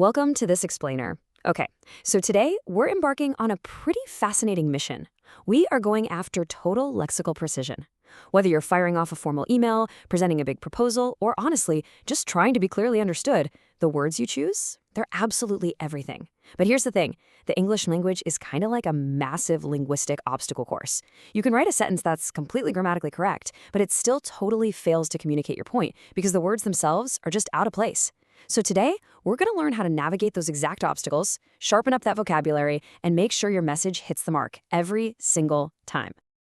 Welcome to this explainer. Okay, so today we're embarking on a pretty fascinating mission. We are going after total lexical precision. Whether you're firing off a formal email, presenting a big proposal, or honestly, just trying to be clearly understood, the words you choose, they're absolutely everything. But here's the thing, the English language is kind of like a massive linguistic obstacle course. You can write a sentence that's completely grammatically correct, but it still totally fails to communicate your point because the words themselves are just out of place. So today, we're going to learn how to navigate those exact obstacles, sharpen up that vocabulary, and make sure your message hits the mark every single time.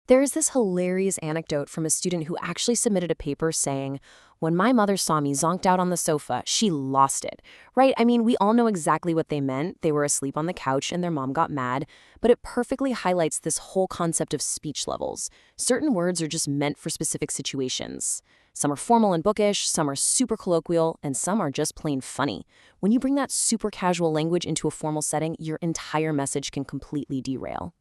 There is this hilarious anecdote from a student who actually submitted a paper saying, "When my mother saw me zonked out on the sofa, she lost it." Right? I mean, we all know exactly what they meant. They were asleep on the couch and their mom got mad, but it perfectly highlights this whole concept of speech levels. Certain words are just meant for specific situations. Some are formal and bookish, some are super colloquial, and some are just plain funny. When you bring that super casual language into a formal setting, your entire message can completely derail.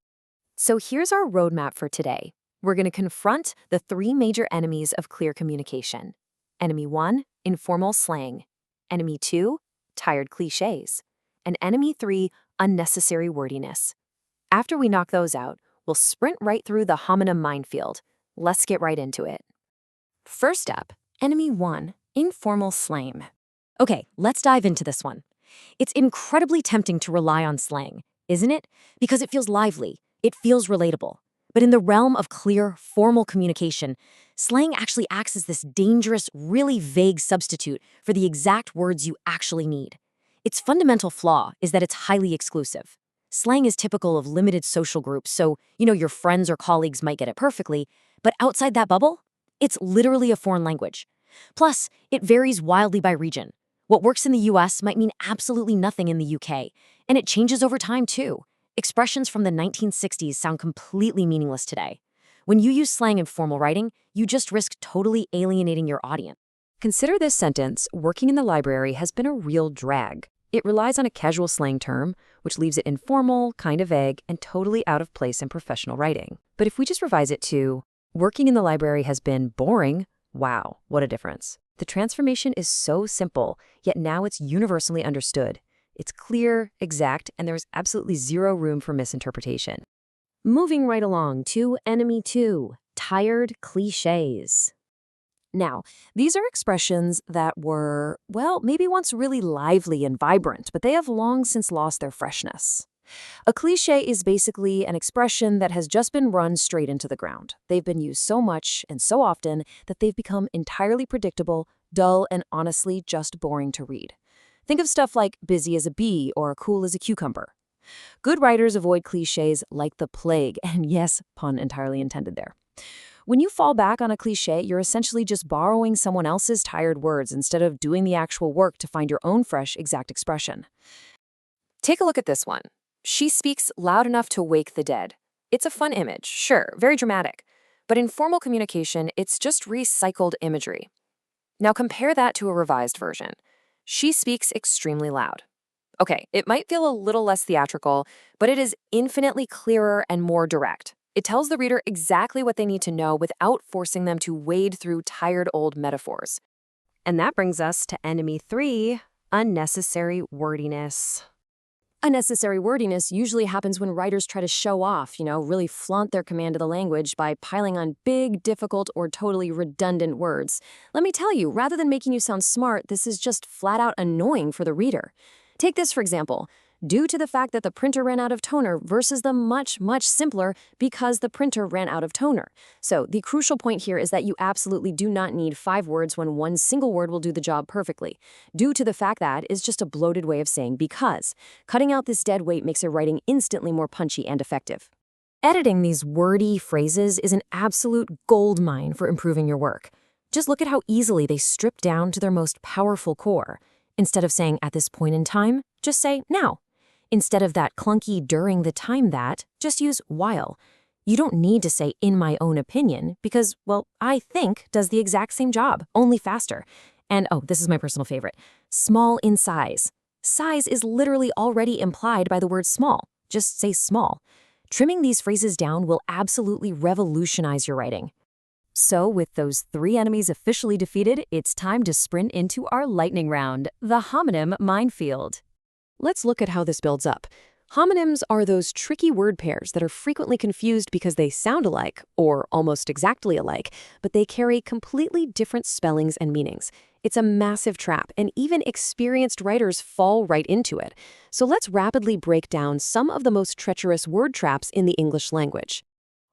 So here's our roadmap for today. We're going to confront the three major enemies of clear communication. Enemy 1, informal slang. Enemy 2, tired cliches. And enemy 3, unnecessary wordiness. After we knock those out, we'll sprint right through the homonym minefield. Let's get right into it. First up, enemy 1, informal slang. Okay, let's dive into this one. It's incredibly tempting to rely on slang, isn't it? Because it feels lively. It feels relatable. But in the realm of clear, formal communication, slang actually acts as this dangerous, really vague substitute for the exact words you actually need. Its fundamental flaw is that it's highly exclusive. Slang is typical of limited social groups, so, your friends or colleagues might get it perfectly, but outside that bubble, it's literally a foreign language. Plus, it varies wildly by region. What works in the US might mean absolutely nothing in the UK, and it changes over time too. Expressions from the 1960s sound completely meaningless today. When you use slang in formal writing, you just risk totally alienating your audience. Consider this sentence, "Working in the library has been a real drag." It relies on a casual slang term, which leaves it informal, kind of vague, and totally out of place in professional writing. But if we just revise it to, "Working in the library has been boring," wow, what a difference. The transformation is so simple, yet now it's universally understood. It's clear, exact, and there's absolutely zero room for misinterpretation. Moving right along to enemy 2, tired cliches. Now, these are expressions that were, maybe once really lively and vibrant, but they have long since lost their freshness. A cliché is basically an expression that has just been run straight into the ground. They've been used so much and so often that they've become entirely predictable, dull, and honestly just boring to read. Think of stuff like busy as a bee or cool as a cucumber. Good writers avoid cliches like the plague, and yes, pun entirely intended there. When you fall back on a cliché, you're essentially just borrowing someone else's tired words instead of doing the actual work to find your own fresh, exact expression. Take a look at this one. "She speaks loud enough to wake the dead." It's a fun image, sure, very dramatic. But in formal communication, it's just recycled imagery. Now compare that to a revised version. "She speaks extremely loud." Okay, it might feel a little less theatrical, but it is infinitely clearer and more direct. It tells the reader exactly what they need to know without forcing them to wade through tired old metaphors. And that brings us to enemy 3, unnecessary wordiness. Unnecessary wordiness usually happens when writers try to show off, really flaunt their command of the language by piling on big, difficult, or totally redundant words. Let me tell you, rather than making you sound smart, this is just flat out annoying for the reader. Take this for example. "Due to the fact that the printer ran out of toner" versus the much, much simpler "because the printer ran out of toner." So the crucial point here is that you absolutely do not need 5 words when one single word will do the job perfectly. "Due to the fact that" is just a bloated way of saying because. Cutting out this dead weight makes your writing instantly more punchy and effective. Editing these wordy phrases is an absolute goldmine for improving your work. Just look at how easily they strip down to their most powerful core. Instead of saying "at this point in time," just say "now." Instead of that clunky "during the time that," just use "while." You don't need to say "in my own opinion" because, "I think" does the exact same job, only faster. And this is my personal favorite, small in size. Size is literally already implied by the word small. Just say small. Trimming these phrases down will absolutely revolutionize your writing. So with those 3 enemies officially defeated, it's time to sprint into our lightning round, the homonym minefield. let's look at how this builds up. Homonyms are those tricky word pairs that are frequently confused because they sound alike, or almost exactly alike, but they carry completely different spellings and meanings. It's a massive trap, and even experienced writers fall right into it. So let's rapidly break down some of the most treacherous word traps in the English language.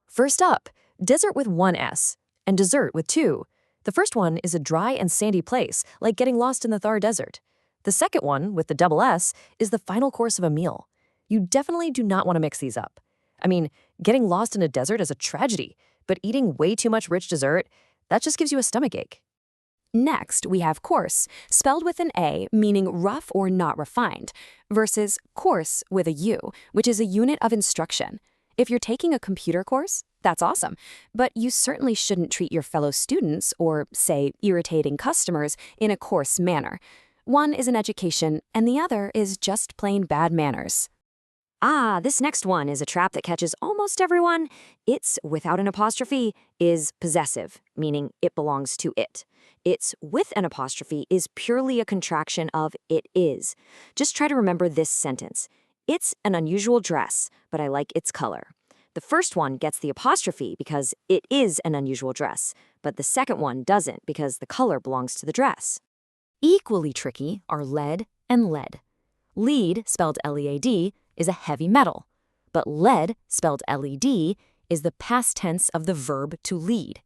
First up, desert with one S, and dessert with two. The first one is a dry and sandy place, like getting lost in the Thar Desert. The second one, with the double S, is the final course of a meal. You definitely do not want to mix these up. I mean, getting lost in a desert is a tragedy, but eating way too much rich dessert, that just gives you a stomachache. Next, we have coarse, spelled with an A, meaning rough or not refined, versus course with a U, which is a unit of instruction. If you're taking a computer course, that's awesome, but you certainly shouldn't treat your fellow students or, say, irritating customers in a coarse manner. One is an education, and the other is just plain bad manners. This next one is a trap that catches almost everyone. It's, without an apostrophe, is possessive, meaning it belongs to it. It's with an apostrophe is purely a contraction of it is. Just try to remember this sentence. It's an unusual dress, but I like its color. The first one gets the apostrophe because it is an unusual dress, but the second one doesn't because the color belongs to the dress. Equally tricky are lead and lead. Lead, spelled L-E-A-D, is a heavy metal, but lead, spelled L-E-D, is the past tense of the verb to lead.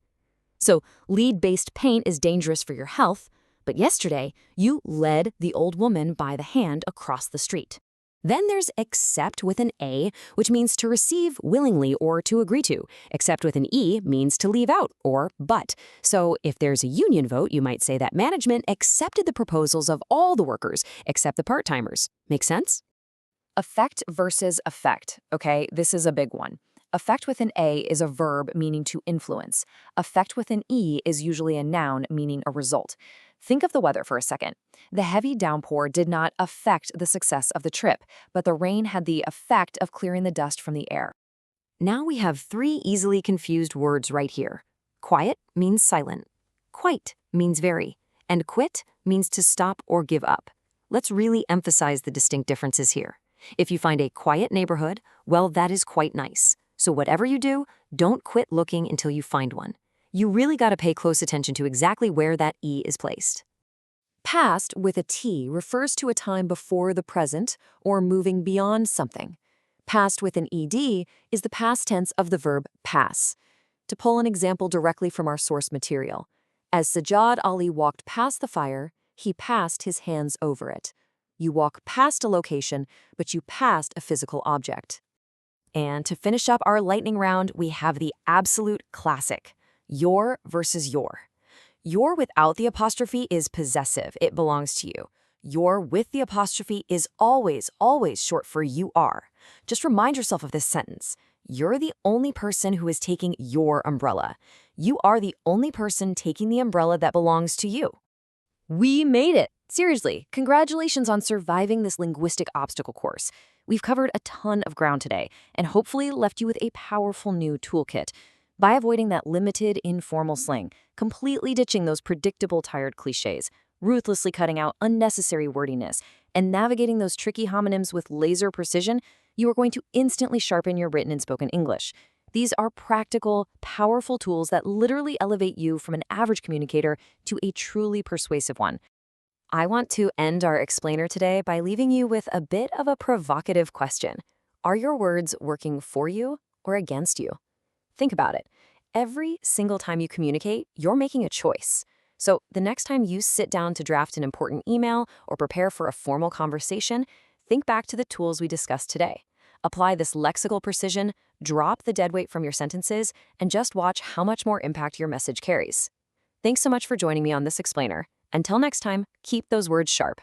So lead-based paint is dangerous for your health, but yesterday you led the old woman by the hand across the street. Then there's accept with an A, which means to receive willingly or to agree to. Accept with an E means to leave out or but. So if there's a union vote, you might say that management accepted the proposals of all the workers except the part-timers. Make sense? Affect versus effect. Okay, this is a big one. Affect with an A is a verb meaning to influence. Affect with an E is usually a noun meaning a result. Think of the weather for a second. The heavy downpour did not affect the success of the trip, but the rain had the effect of clearing the dust from the air. Now we have three easily confused words right here. Quiet means silent. Quite means very. And quit means to stop or give up. Let's really emphasize the distinct differences here. If you find a quiet neighborhood, well, that is quite nice. So whatever you do, don't quit looking until you find one. You really got to pay close attention to exactly where that E is placed. Past with a T refers to a time before the present or moving beyond something. Past with an ED is the past tense of the verb pass. To pull an example directly from our source material, as Sajjad Ali walked past the fire, he passed his hands over it. You walk past a location, but you passed a physical object. And to finish up our lightning round, we have the absolute classic. Your versus your. Your without the apostrophe is possessive. It belongs to you. Your with the apostrophe is always, always short for you are. Just remind yourself of this sentence. You're the only person who is taking your umbrella. You are the only person taking the umbrella that belongs to you. We made it! Seriously, congratulations on surviving this linguistic obstacle course. We've covered a ton of ground today and hopefully left you with a powerful new toolkit. By avoiding that limited, informal slang, completely ditching those predictable, tired cliches, ruthlessly cutting out unnecessary wordiness, and navigating those tricky homonyms with laser precision, you are going to instantly sharpen your written and spoken English. These are practical, powerful tools that literally elevate you from an average communicator to a truly persuasive one. I want to end our explainer today by leaving you with a bit of a provocative question. Are your words working for you or against you? Think about it. Every single time you communicate, you're making a choice. So the next time you sit down to draft an important email or prepare for a formal conversation, think back to the tools we discussed today. Apply this lexical precision, drop the deadweight from your sentences, and just watch how much more impact your message carries. Thanks so much for joining me on this explainer. Until next time, keep those words sharp.